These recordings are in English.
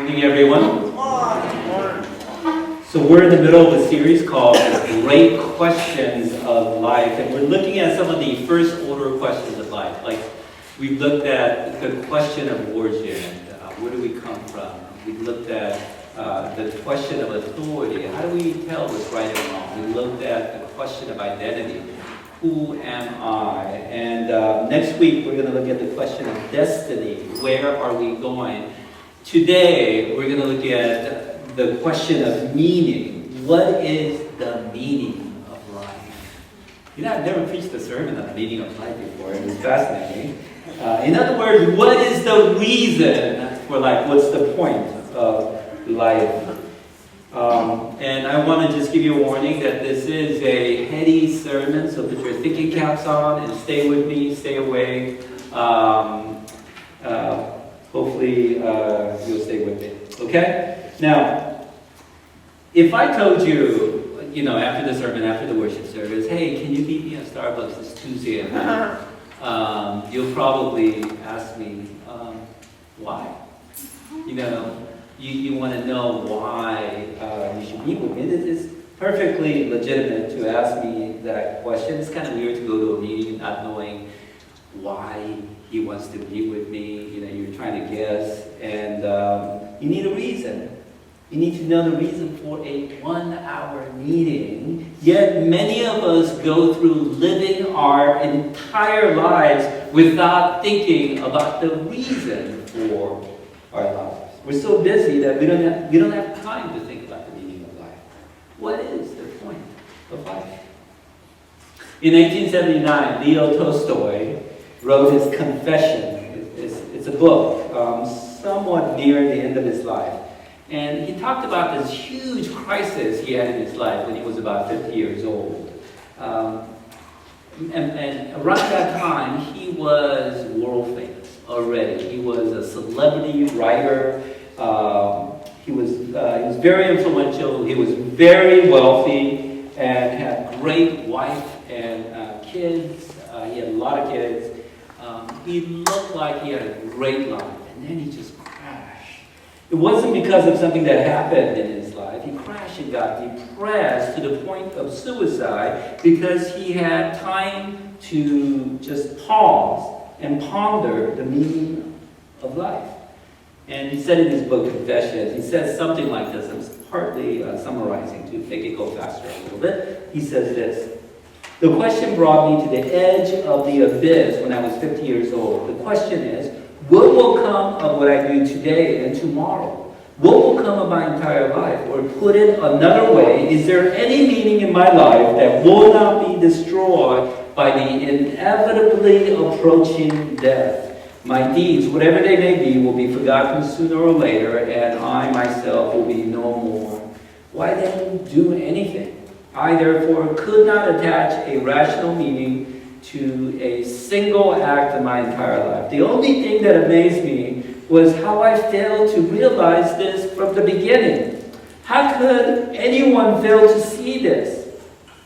Evening, everyone. So we're in the middle of a series called Great Questions of Life, and we're looking at some of the first order questions of life. Like we've looked at the question of origin, where do we come from? We've looked at the question of authority, how do we tell what's right and wrong? We looked at the question of identity, who am I? And next week we're going to look at the question of destiny, where are we going? Today we're going to look at the question of meaning. What is the meaning of life? You know, I've never preached a sermon on the meaning of life before. It was fascinating. In other words, what is the reason for life? What's the point of life? And I want to just give you a warning that this is a heady sermon, so put your thinking caps on and stay with me, stay awake. Hopefully you'll stay with me. Okay? Now, if I told you, after the sermon, after the worship service, hey, can you meet me at Starbucks this Tuesday at night? You'll probably ask me, why? You want to know why you should meet with me. It's perfectly legitimate to ask me that question. It's kind of weird to go to a meeting not knowing why he wants to meet with me. You're trying to guess, and you need a reason. You need to know the reason for a 1-hour meeting. Yet many of us go through living our entire lives without thinking about the reason for our lives. We're so busy that we don't have time to think about the meaning of life. What is the point of life? In 1879, Leo Tolstoy wrote his Confession. It's a book, somewhat near the end of his life. And he talked about this huge crisis he had in his life when he was about 50 years old. And around that time, he was world famous already. He was a celebrity writer. He was very influential. He was very wealthy and had a great wife and kids. He had a lot of kids. He looked like he had a great life, and then he just crashed. It wasn't because of something that happened in his life. He crashed and got depressed to the point of suicide because he had time to just pause and ponder the meaning of life. And he said in his book, Confessions, he says something like this. I'm partly summarizing to make it go faster a little bit. He says this: the question brought me to the edge of the abyss when I was 50 years old. The question is, what will come of what I do today and tomorrow? What will come of my entire life? Or put it another way, is there any meaning in my life that will not be destroyed by the inevitably approaching death? My deeds, whatever they may be, will be forgotten sooner or later, and I myself will be no more. Why then do anything? I, therefore, could not attach a rational meaning to a single act in my entire life. The only thing that amazed me was how I failed to realize this from the beginning. How could anyone fail to see this?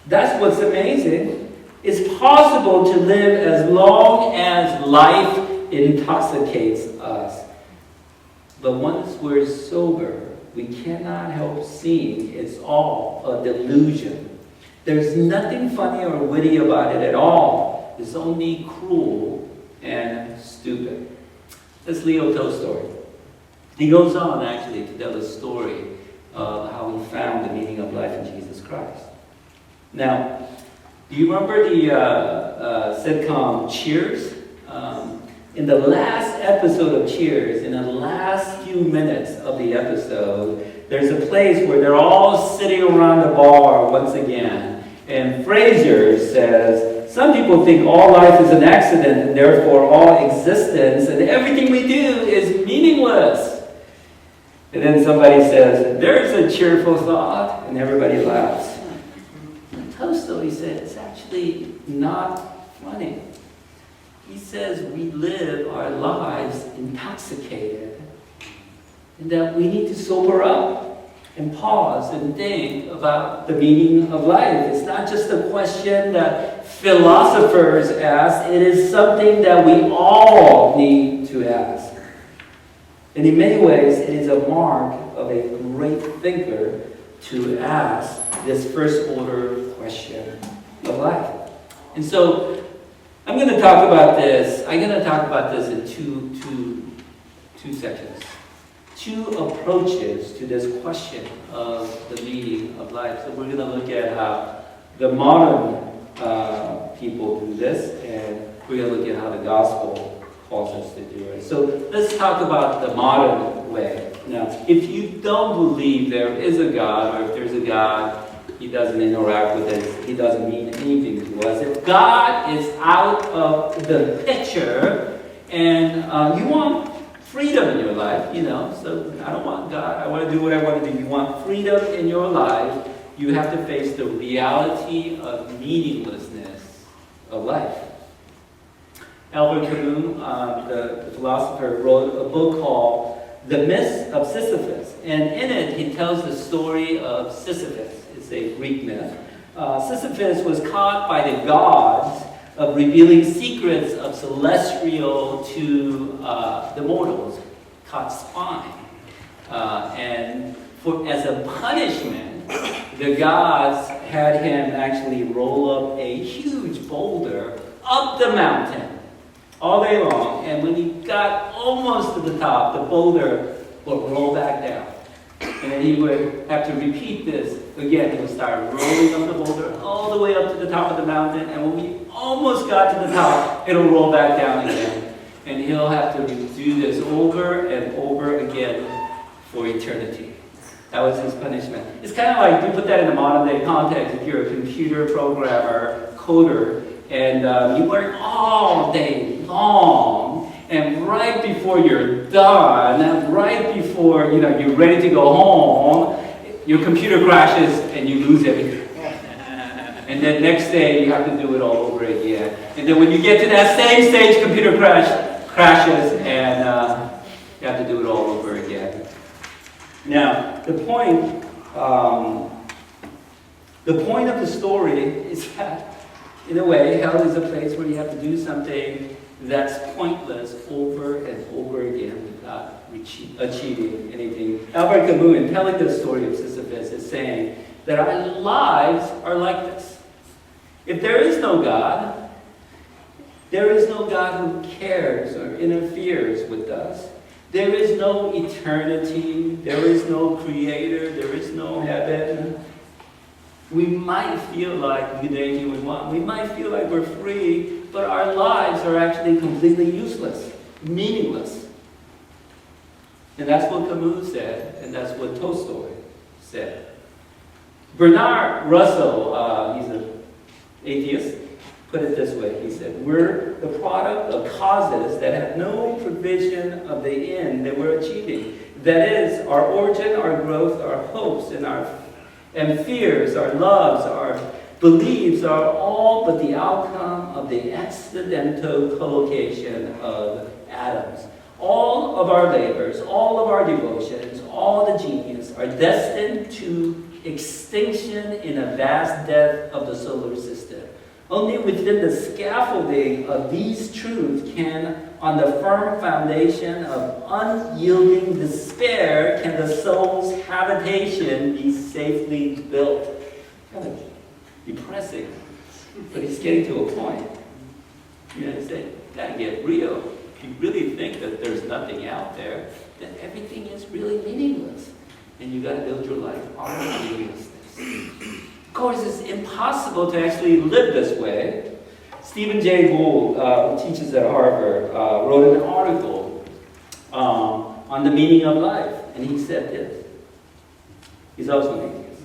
That's what's amazing. It's possible to live as long as life intoxicates us. But once we're sober, we cannot help seeing it's all a delusion. There's nothing funny or witty about it at all. It's only cruel and stupid. That's Leo Tolstoy. He goes on actually to tell a story of how he found the meaning of life in Jesus Christ. Now, do you remember the sitcom Cheers? In the last episode of Cheers, in the last few minutes of the episode, there's a place where they're all sitting around the bar once again. And Frasier says, some people think all life is an accident and therefore all existence and everything we do is meaningless. And then somebody says, there's a cheerful thought, and everybody laughs. And Tolstoy said, it's actually not funny. He says we live our lives intoxicated and that we need to sober up and pause and think about the meaning of life. It's not just a question that philosophers ask. It is something that we all need to ask. And in many ways, it is a mark of a great thinker to ask this first order question of life. And so, I'm going to talk about this. I'm going to talk about this in two sections. Two approaches to this question of the meaning of life. So we're going to look at how the modern people do this, and we're going to look at how the gospel calls us to do it. So let's talk about the modern way. Now, if you don't believe there is a God, or if there's a God, He doesn't interact with us, He doesn't mean anything to us. If God is out of the picture, and you want freedom in your life, so I don't want God, I want to do what I want to do. You want freedom in your life, you have to face the reality of meaninglessness of life. Albert Camus, the philosopher, wrote a book called The Myth of Sisyphus. And in it, he tells the story of Sisyphus. It's a Greek myth. Sisyphus was caught by the gods of revealing secrets of celestial to the mortals, caught spying. And as a punishment, the gods had him actually roll up a huge boulder up the mountain all day long, and when he got almost to the top, the boulder would roll back down. And then he would have to repeat this again. He would start rolling up the boulder all the way up to the top of the mountain, and when we almost got to the top, it'll roll back down again. And he'll have to do this over and over again for eternity. That was his punishment. It's kind of like, you put that in a modern day context, if you're a computer programmer, coder, and you work all day long, and right before you're done, and right before you're ready to go home, your computer crashes and you lose everything. And then next day you have to do it all over again. And then when you get to that same stage, computer crashes and you have to do it all over again. Now, the point of the story is that, in a way, hell is a place where you have to do something that's pointless over and over again without achieving anything. Albert Camus, in telling the story of Sisyphus, is saying that our lives are like this. If there is no God, there is no God who cares or interferes with us. There is no eternity. There is no creator. There is no heaven. We might feel like we might feel like we're free, but our lives are actually completely useless, meaningless. And that's what Camus said, and that's what Tolstoy said. Bernard Russell, he's an atheist, put it this way. He said, we're the product of causes that have no provision of the end that we're achieving. That is, our origin, our growth, our hopes, and fears, our loves, our beliefs are all but the outcome of the accidental collocation of atoms. All of our labors, all of our devotions, all the genius are destined to extinction in a vast death of the solar system. Only within the scaffolding of these truths can, on the firm foundation of unyielding despair, can the soul's habitation be safely built. Kind of depressing, but he's getting to a point. He's saying, you gotta get real. If you really think that there's nothing out there, then everything is really meaningless. And you gotta build your life on meaninglessness. Of course, it's impossible to actually live this way. Stephen Jay Gould, who teaches at Harvard, wrote an article on the meaning of life, and he said this. He's also an atheist.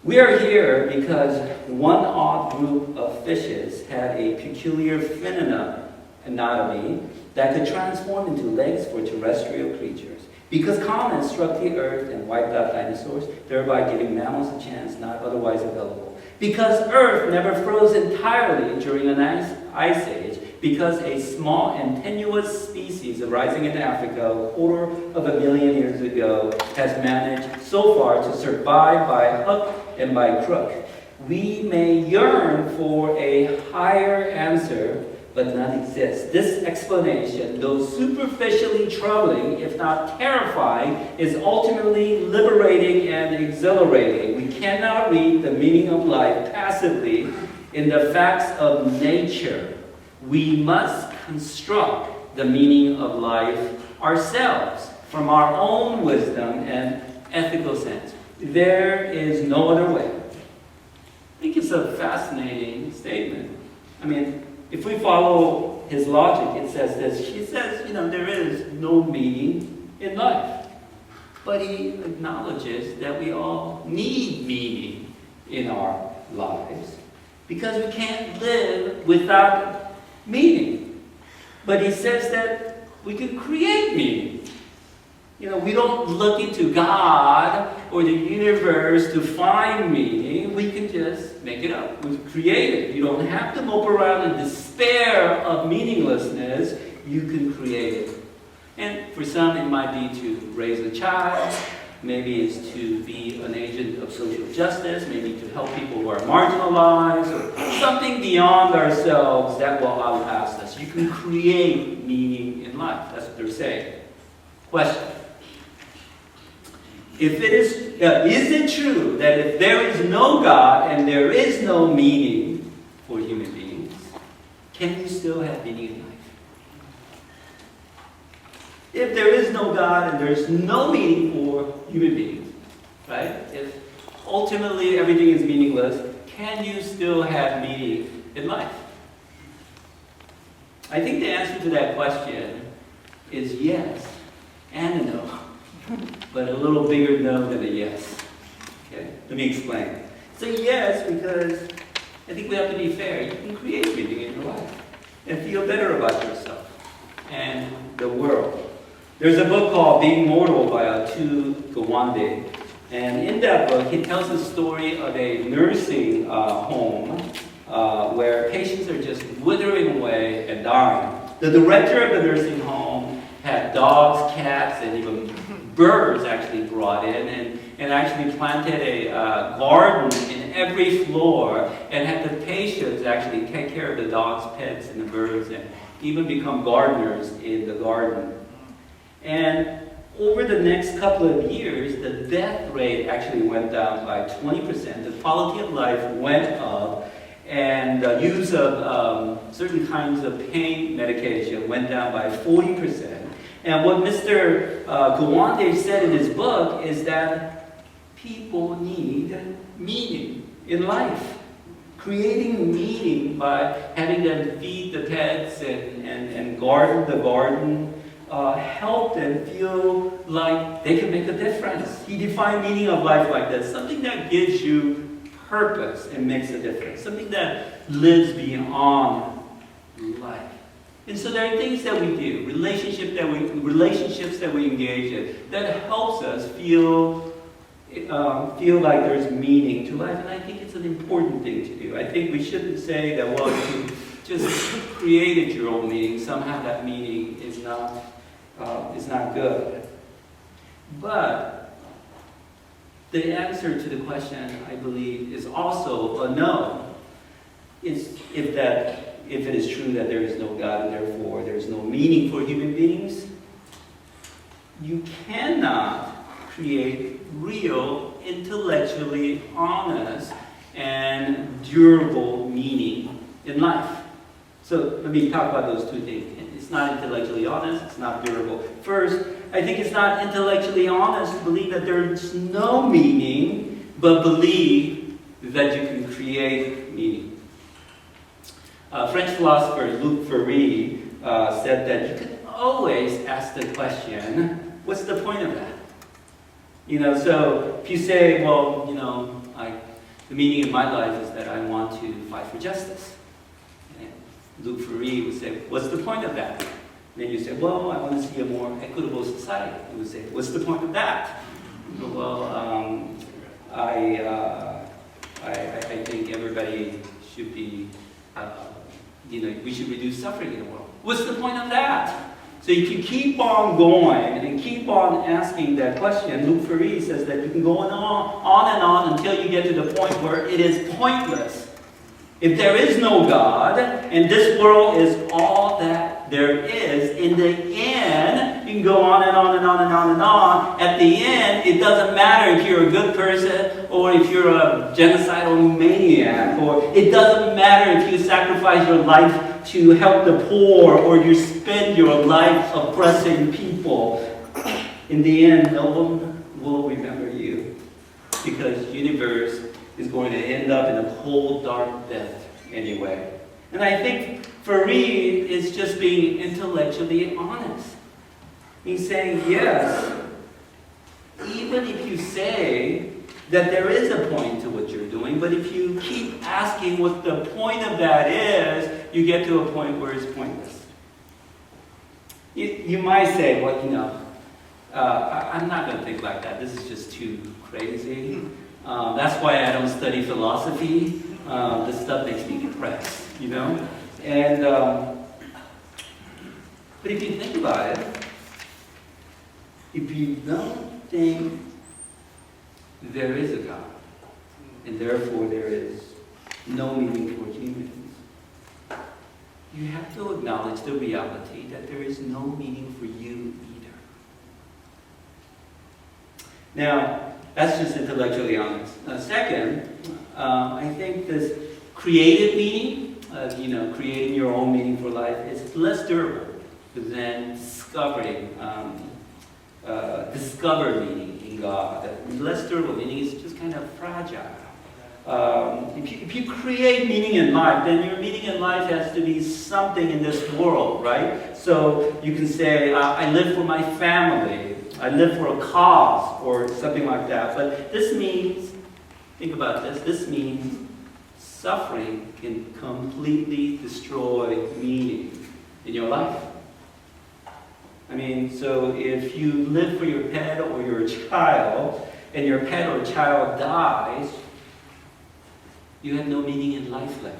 We are here because one odd group of fishes had a peculiar fin anatomy that could transform into legs for terrestrial creatures. Because comets struck the earth and wiped out dinosaurs, thereby giving mammals a chance not otherwise available. Because Earth never froze entirely during an ice age, because a small and tenuous species arising in Africa 250,000 years ago has managed so far to survive by hook and by crook. We may yearn for a higher answer, but none exists. This explanation, though superficially troubling, if not terrifying, is ultimately liberating and exhilarating. We cannot read the meaning of life passively in the facts of nature. We must construct the meaning of life ourselves from our own wisdom and ethical sense. There is no other way. I think it's a fascinating statement. I mean, if we follow his logic, it says this. He says, there is no meaning in life. But he acknowledges that we all need meaning in our lives because we can't live without meaning. But he says that we can create meaning. We don't look into God or the universe to find meaning. We can just make it up. We create it. You don't have to mope around in despair of meaninglessness. You can create it. And for some, it might be to raise a child. Maybe it's to be an agent of social justice. Maybe to help people who are marginalized. Or something beyond ourselves that will outlast us. You can create meaning in life. That's what they're saying. Question. If it is it true that if there is no God and there is no meaning for human beings, can you still have meaning in life? If there is no God and there's no meaning for human beings, right? If ultimately everything is meaningless, can you still have meaning in life? I think the answer to that question is yes and a no. But a little bigger no than a yes. Okay? Let me explain. So yes, because I think we have to be fair. You can create meaning in your life and feel better about yourself and the world. There's a book called Being Mortal by Atul Gawande. And in that book, he tells the story of a nursing home where patients are just withering away and dying. The director of the nursing home had dogs, cats, and even birds actually brought in and actually planted a garden in every floor and had the patients actually take care of the dogs, pets, and the birds and even become gardeners in the garden. And over the next couple of years, the death rate actually went down by 20%. The quality of life went up and the use of certain kinds of pain medication went down by 40%. And what Mr. Gawande said in his book is that people need meaning in life. Creating meaning by having them feed the pets and garden the garden help them feel like they can make a difference. He defined meaning of life like this: something that gives you purpose and makes a difference. Something that lives beyond life. And so there are things that we do, relationships that we engage in, that helps us feel like there's meaning to life. And I think it's an important thing to do. I think we shouldn't say that, well, if you just created your own meaning, somehow that meaning is not good. But the answer to the question, I believe, is also a no. If it is true that there is no God and therefore there is no meaning for human beings, you cannot create real, intellectually honest, and durable meaning in life. So let me talk about those two things. It's not intellectually honest, it's not durable. First, I think it's not intellectually honest to believe that there's no meaning, but believe that you can create meaning. French philosopher Luc Ferry said that you can always ask the question, what's the point of that? So if you say, well, the meaning of my life is that I want to fight for justice. And Luc Ferry would say, what's the point of that? And then you say, well, I want to see a more equitable society. He would say, what's the point of that? Well, I think everybody should be we should reduce suffering in the world. What's the point of that? So you can keep on going and keep on asking that question. Luc Ferry says that you can go on and on until you get to the point where it is pointless. If there is no God, and this world is all that there is, in the end, you can go on and on and on and on and on. At the end, it doesn't matter if you're a good person or if you're a genocidal maniac, or it doesn't matter if you sacrifice your life to help the poor or you spend your life oppressing people. In the end, no one will remember you, because the universe is going to end up in a cold, dark death anyway. And I think for Reed, it's just being intellectually honest. He's saying, yes, even if you say that there is a point to what you're doing, but if you keep asking what the point of that is, you get to a point where it's pointless. You might say, well, I'm not going to think like that. This is just too crazy. That's why I don't study philosophy. This stuff makes me depressed, And but if you think about it, if you don't think there is a God, and therefore there is no meaning for humans, you have to acknowledge the reality that there is no meaning for you either. Now, that's just intellectually honest. Second, I think this creative meaning, creating your own meaning for life, is less durable than discover meaning in God. Less durable meaning is just kind of fragile. If you create meaning in life, then your meaning in life has to be something in this world, right? So you can say, I live for my family. I live for a cause, or something like that. But this means, think about this means suffering can completely destroy meaning in your life. So if you live for your pet or your child, and your pet or child dies, you have no meaning in life left.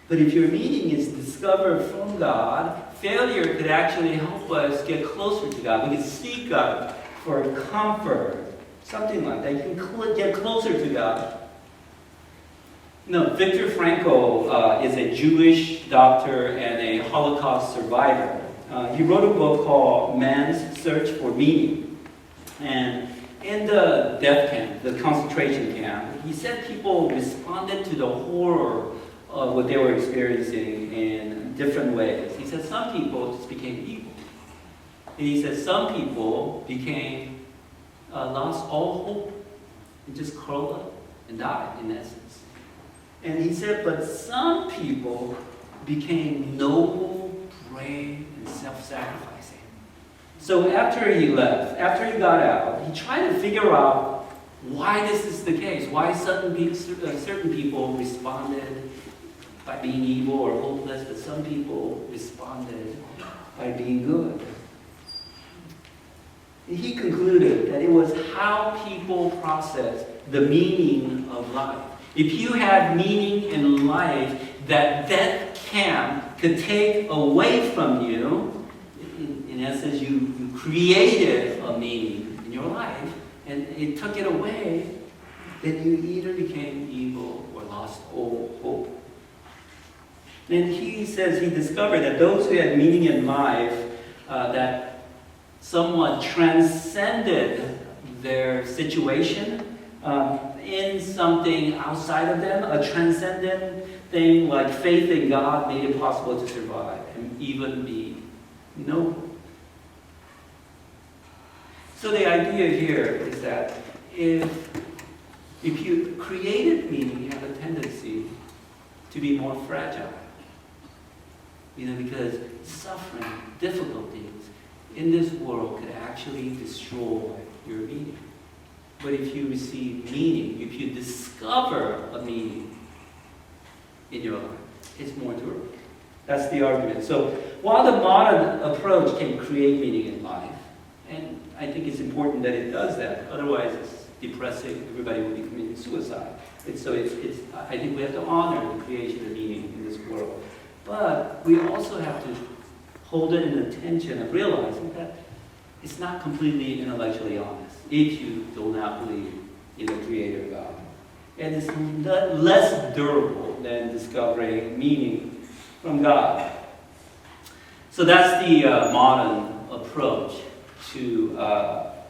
But if your meaning is discovered from God, failure could actually help us get closer to God. We can seek God for comfort, something like that. You can get closer to God. Viktor Frankl is a Jewish doctor and a Holocaust survivor. He wrote a book called Man's Search for Meaning. And in the death camp, the concentration camp, he said people responded to the horror of what they were experiencing in different ways. He said some people just became evil. And he said some people lost all hope and just curled up and died, in essence. And he said, but some people became noble, brave, and self-sacrificing. So after he left, after he got out, he tried to figure out why this is the case, why certain people responded by being evil or hopeless, but some people responded by being good. And he concluded that it was how people process the meaning of life. If you had meaning in life that death camp could take away from you, in essence, you created a meaning in your life, and it took it away, then you either became evil or lost all hope. And he says he discovered that those who had meaning in life, that somewhat transcended their situation, in something outside of them, a transcendent thing like faith in God made it possible to survive and even be noble. So the idea here is that if you created meaning, you have a tendency to be more fragile. Because suffering, difficulties in this world could actually destroy your meaning. But if you receive meaning, if you discover a meaning in your life, it's more durable. That's the argument. So while the modern approach can create meaning in life, and I think it's important that it does that, otherwise it's depressing, everybody will be committing suicide. I think we have to honor the creation of meaning in this world. But we also have to hold it in attention of realizing that it's not completely intellectually honest if you do not believe in the Creator God. and it's less durable than discovering meaning from God. So that's the modern approach to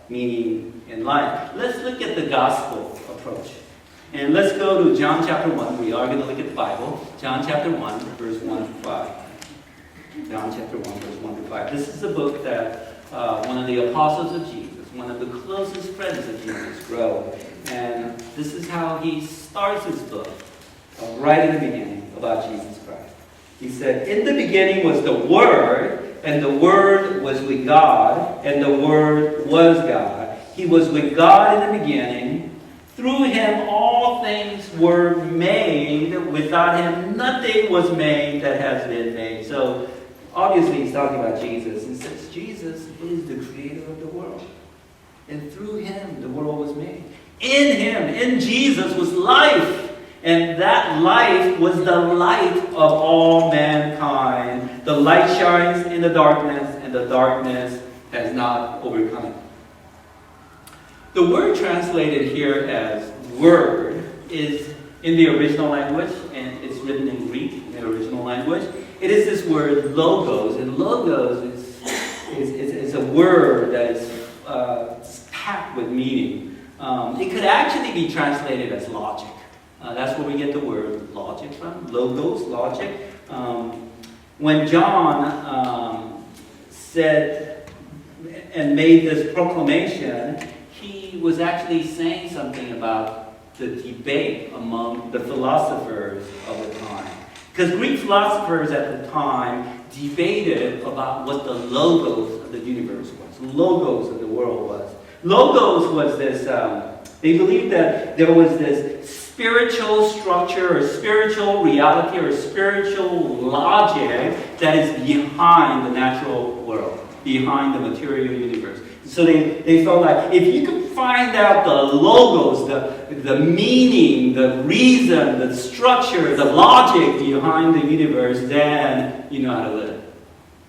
meaning in life. Let's look at the gospel approach. And let's go to John chapter 1. We are going to look at the Bible. John chapter 1, verse 1 to 5. John chapter 1, verse 1 to 5. This is a book that one of the apostles of Jesus, one of the closest friends of Jesus, wrote. And this is how he starts his book, right in the beginning, about Jesus Christ. He said, "In the beginning was the Word, and the Word was with God, and the Word was God. He was with God in the beginning. Through him all things were made. Without him nothing was made that has been made." So obviously he's talking about Jesus. He says Jesus is the creator of the world. And through him the world was made. In him, in Jesus, was life. And that life was the light of all mankind. The light shines in the darkness, and the darkness has not overcome it. The word translated here as word is in the original language, and it's written in Greek in the original language. It is this word logos, and logos is a word that is packed with meaning. It could actually be translated as logic. That's where we get the word logic from. Logos, logic. When John said and made this proclamation, he was actually saying something about the debate among the philosophers of the time. Because Greek philosophers at the time debated about what the logos of the universe was, logos of the world was. Logos was this, they believed that there was this spiritual structure or spiritual reality or spiritual logic that is behind the natural world, behind the material universe. So they felt like if you could find out the logos, the meaning, the reason, the structure, the logic behind the universe, then you know how to live.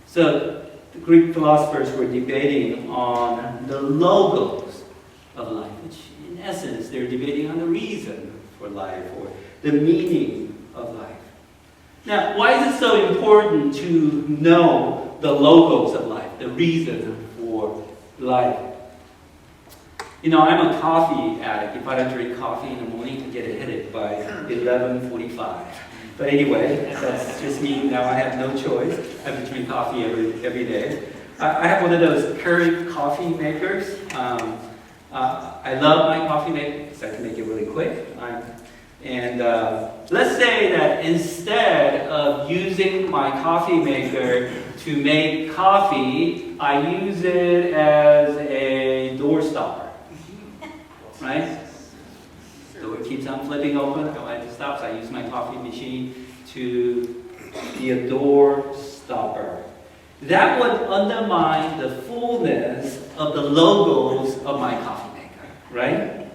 So the Greek philosophers were debating on the logos of life, which in essence they're debating on the reason for life or the meaning of life. Now, why is it so important to know the logos of life, the reason for life? You know, I'm a coffee addict. If I don't drink coffee in the morning, I get a headache by 11:45. But anyway, that's just me. Now I have no choice. I have to drink coffee every day. I have one of those Keurig coffee makers. I love my coffee maker because I can make it really quick. Let's say that instead of using my coffee maker to make coffee, I use it as a door stopper. Right? So it keeps on flipping open. When it stops, I use my coffee machine to be a door stopper. That would undermine the fullness of the logos of my coffee maker, right?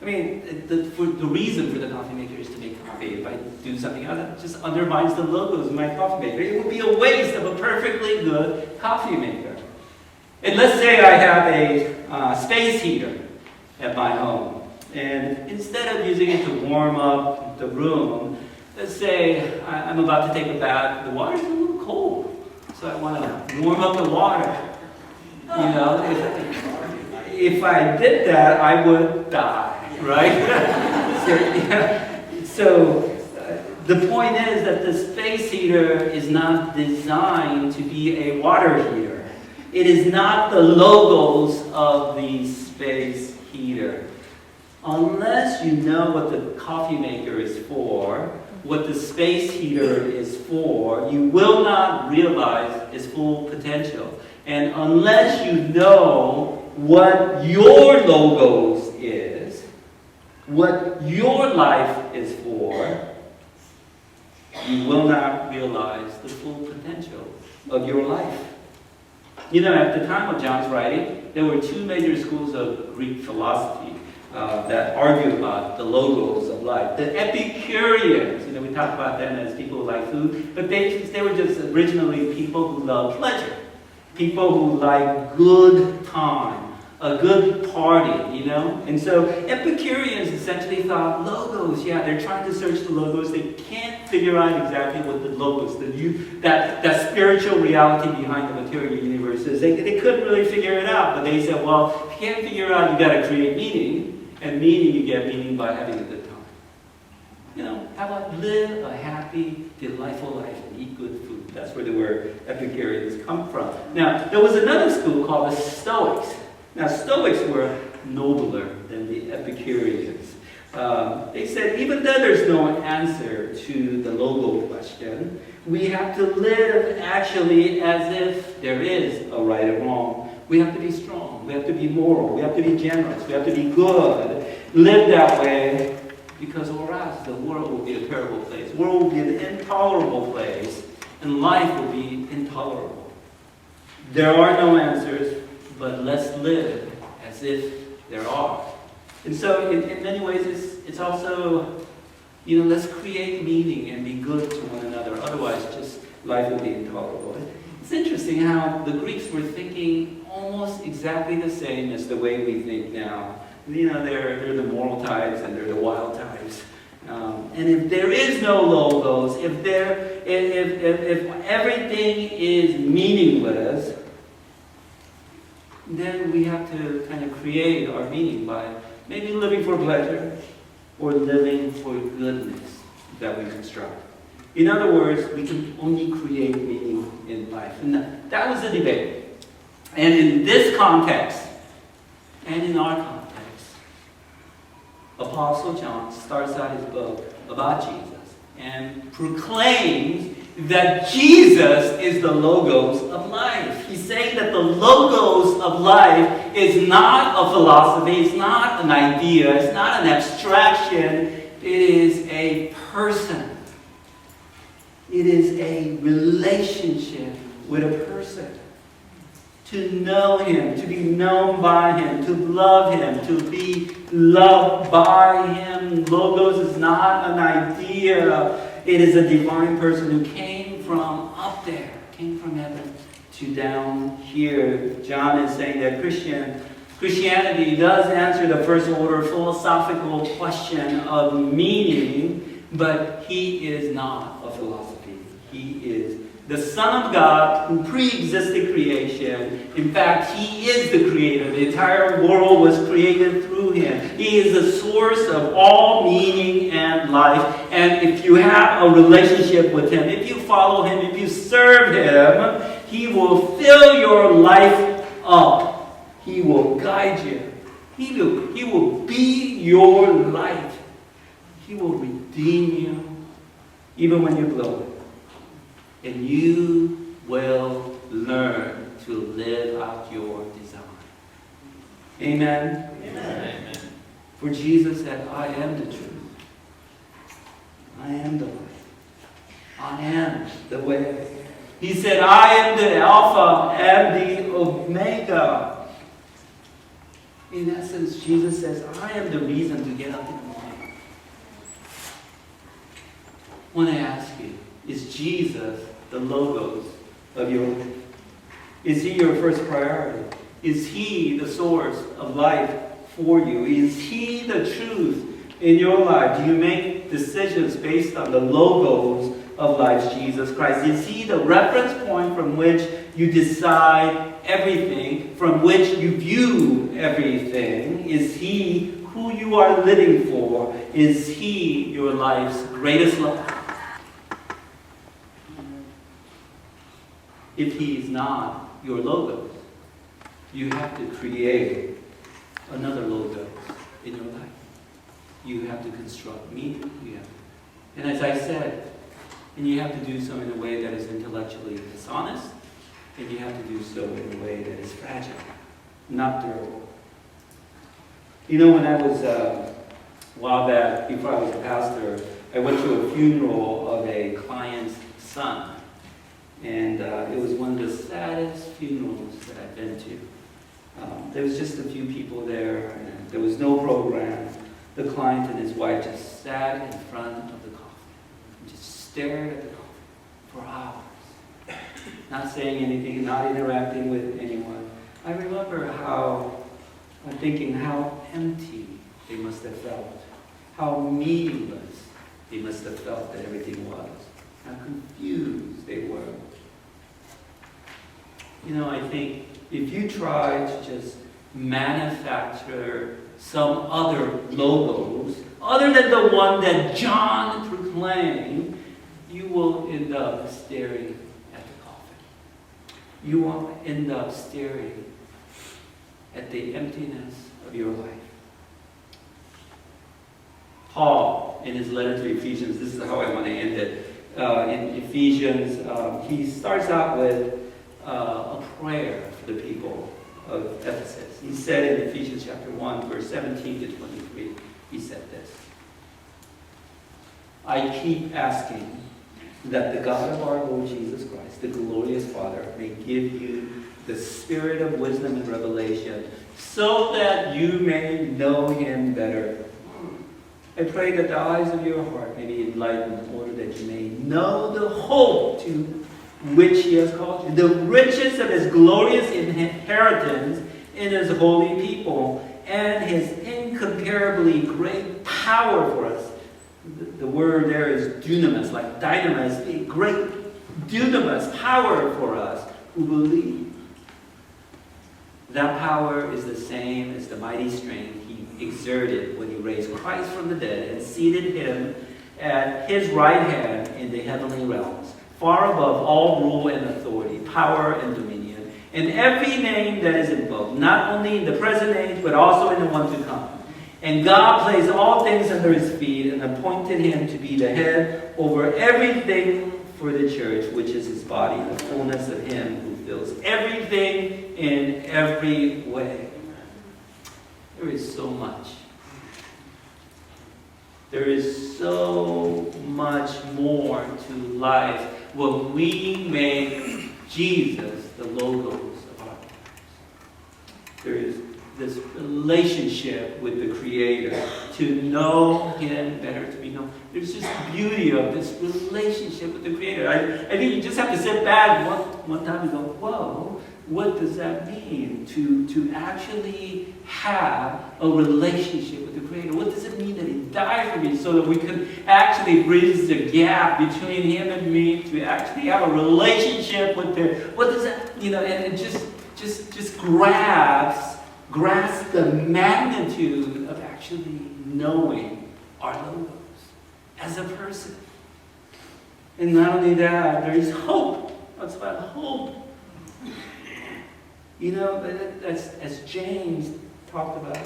I mean, the reason for the coffee maker is to make coffee. If I do something else, it just undermines the logos of my coffee maker. It would be a waste of a perfectly good coffee maker. And let's say I have a space heater at my home. And instead of using it to warm up the room, let's say I'm about to take a bath. The water's a little cold. So I want to warm up the water. You know, if I did that, I would die, right? So the point is that the space heater is not designed to be a water heater. It is not the logos of the space heater. Unless you know what the coffee maker is for, what the space heater is for, you will not realize its full potential. And unless you know what your logos is, what your life is for, you will not realize the full potential of your life. You know, at the time of John's writing, there were two major schools of Greek philosophy that argued about the logos of life. The Epicureans, you know, we talk about them as people who like food, but they were just originally people who love pleasure. People who like good time, a good party, you know? And so Epicureans essentially thought logos, yeah, they're trying to search the logos. They can't figure out exactly what the logos, that spiritual reality behind the material universe is. They couldn't really figure it out, but they said, well, if you can't figure it out, you got to create meaning, and meaning, you get meaning by having a good time. You know, how about live a happy, delightful life and eat good food? That's where the word Epicureans come from. Now, there was another school called the Stoics. Now, Stoics were nobler than the Epicureans. They said, even though there's no answer to the logo question, we have to live actually as if there is a right or wrong. We have to be strong. We have to be moral. We have to be generous. We have to be good. Live that way, because or else the world will be a terrible place. The world will be an intolerable place, and life will be intolerable. There are no answers, but let's live as if there are. And so in many ways it's also, you know, let's create meaning and be good to one another. Otherwise, just life will be intolerable. It's interesting how the Greeks were thinking almost exactly the same as the way we think now. You know, they're the moral types and they're the wild types. And if there is no logos, if everything is meaningless, then we have to kind of create our meaning by maybe living for pleasure or living for goodness that we construct. In other words, we can only create meaning in life. And that was the debate. And in this context, and in our context, Apostle John starts out his book about Jesus and proclaims that Jesus is the logos of life. He's saying that the logos of life is not a philosophy, it's not an idea, it's not an abstraction, it is a person. It is a relationship with a person. To know Him, to be known by Him, to love Him, to be loved by Him. Logos is not an idea. It is a divine person who came from up there, came from heaven to down here. John is saying that Christianity does answer the first order philosophical question of meaning, but He is not a philosophy. He is the Son of God who pre-existed creation. In fact, He is the Creator. The entire world was created through Him. He is the source of all meaning and life. And if you have a relationship with Him, if you follow Him, if you serve Him, He will fill your life up. He will guide you. He will be your light. He will redeem you even when you blow it. And you will learn to live out your design. Amen? Amen. For Jesus said, I am the truth. I am the light. I am the way. He said, I am the Alpha and the Omega. In essence, Jesus says, I am the reason to get up in the morning. I want to ask you, is Jesus the logos of your life? Is He your first priority? Is He the source of life for you? Is He the truth in your life? Do you make decisions based on the logos of life, Jesus Christ? Is He the reference point from which you decide everything, from which you view everything? Is He who you are living for? Is He your life's greatest love? If He is not your logos, you have to create another logos in your life. You have to construct meaning. And as I said, and you have to do so in a way that is intellectually dishonest, and you have to do so in a way that is fragile, not durable. You know, when I was, a while back, before I was a pastor, I went to a funeral of a client's son. And it was one of the saddest funerals that I've been to. There was just a few people there, and there was no program. The client and his wife just sat in front of the coffin and just stared at the coffin for hours. Not saying anything, not interacting with anyone. I remember how I'm thinking how empty they must have felt, how meaningless they must have felt that everything was, how confused they were. You know, I think if you try to just manufacture some other logos, other than the one that John proclaimed, you will end up staring at the coffin. You will end up staring at the emptiness of your life. Paul, in his letter to Ephesians, this is how I want to end it. In Ephesians, he starts out with a prayer for the people of Ephesus. He said in Ephesians chapter 1, verse 17 to 23, he said this: I keep asking that the God of our Lord Jesus Christ, the glorious Father, may give you the spirit of wisdom and revelation, so that you may know him better. I pray that the eyes of your heart may be enlightened, in order that you may know the hope to which he has called you, the riches of his glorious inheritance in his holy people, and his incomparably great power for us. The word there is dunamis, like dynamis, a great dunamis, power for us who believe. That power is the same as the mighty strength he exerted when he raised Christ from the dead and seated him at his right hand in the heavenly realms, far above all rule and authority, power and dominion, and every name that is invoked, not only in the present age, but also in the one to come. And God placed all things under his feet and appointed him to be the head over everything for the church, which is his body, the fullness of him who fills everything in every way. There is so much. There is so much more to life when we make Jesus the logos of our lives. There is this relationship with the Creator, to know him better, to be known. There's just beauty of this relationship with the Creator. I think you just have to sit back one time and go, whoa, what does that mean to actually have a relationship with the Creator? What does it mean that he died for me so that we could actually bridge the gap between him and me, to actually have a relationship with him? What does that, and it just grasp the magnitude of actually knowing our logos as a person. And not only that, there is hope. That's about hope. As James talked about,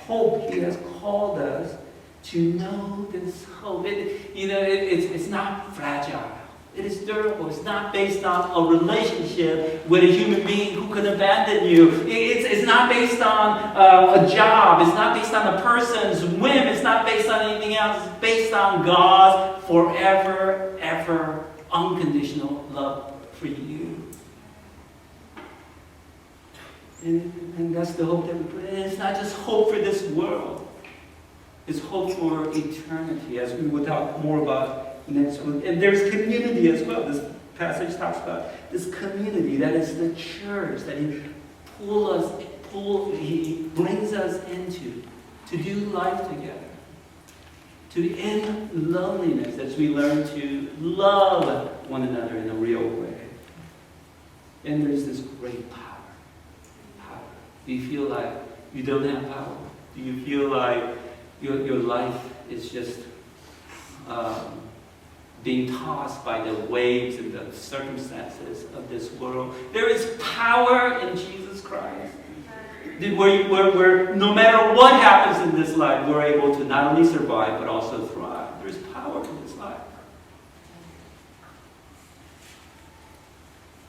hope. He has called us to know this hope. It's not fragile. It is durable. It's not based on a relationship with a human being who could abandon you. It's not based on a job. It's not based on a person's whim. It's not based on anything else. It's based on God's forever, ever, unconditional love for you. And that's the hope that we put in. It's not just hope for this world. It's hope for eternity, as we will talk more about next week. And there's community as well. This passage talks about this community that is the church that he brings us into, to do life together, to end loneliness as we learn to love one another in a real way. And there's this great power. Do you feel like you don't have power? Do you feel like your life is just being tossed by the waves and the circumstances of this world? There is power in Jesus Christ. Where no matter what happens in this life, we're able to not only survive, but also thrive. There's power in this life.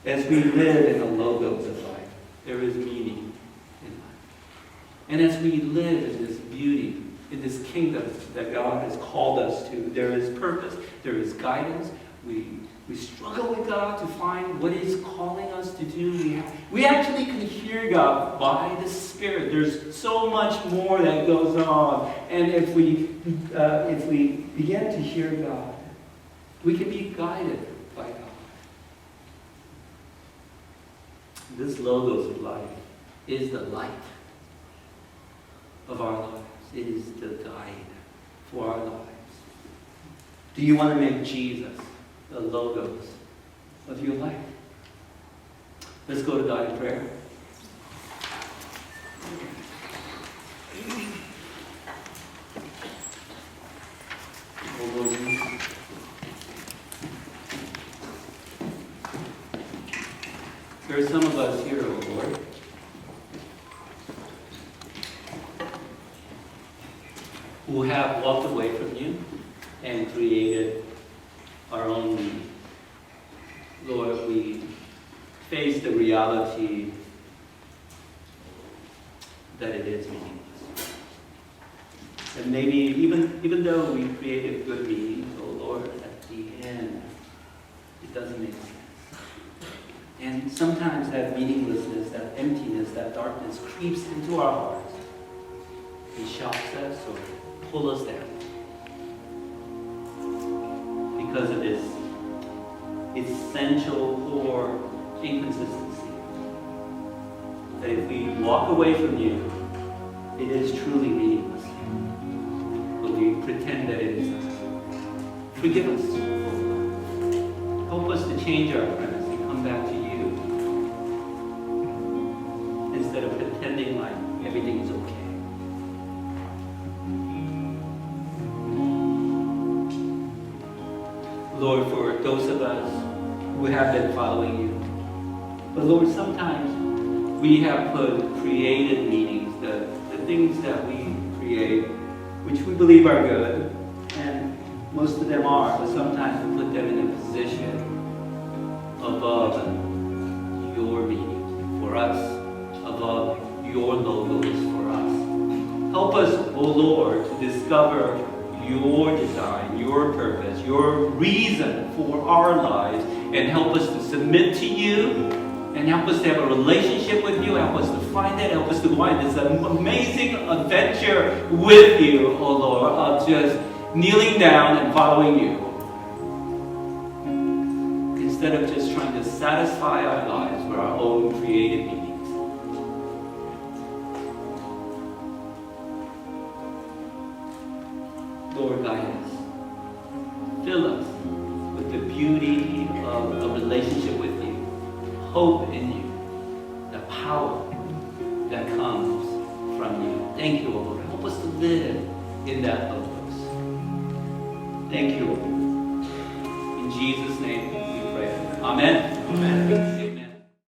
As we live in the logos of life, there is meaning in life. And as we live in this beauty, in this kingdom that God has called us to, there is purpose, there is guidance. We struggle with God to find what He's calling us to do. We actually can hear God by the Spirit. There's so much more that goes on. And if we begin to hear God, we can be guided by God. This logos of life is the light. of our lives. It is the guide for our lives. Do you want to make Jesus the logos of your life? Let's go to God in prayer. There are some of us here, O Lord, who have walked away from you and created our own meaning. Lord, we face the reality that it is meaningless. And maybe even though we created good meanings, oh Lord, at the end, it doesn't make sense. And sometimes that meaninglessness, that emptiness, that darkness creeps into our hearts. It shocks us or pulls us down. Because of this essential core inconsistency. That if we walk away from you, it is truly meaningless. But we pretend that it is not. Forgive us, Lord. Help us to change our premise and come back to you. Instead of pretending like everything is okay. Lord, for those of us who have been following you. But Lord, sometimes we have put created meanings, the things that we create, which we believe are good, and most of them are, but sometimes we put them in a position above your meaning for us, above your logos for us. Help us, O Lord, to discover your design, your purpose, your reason for our lives, and help us to submit to you, and help us to have a relationship with you, help us to find it, help us to go on this amazing adventure with you, oh Lord, of just kneeling down and following you. Instead of just trying to satisfy our lives with our own created meanings. Lord, guide us. Fill us with the beauty of a relationship with you, hope in you, the power that comes from you. Thank you, Lord. Help us to live in that logos. Thank you, Lord. In Jesus' name we pray. Amen. Amen.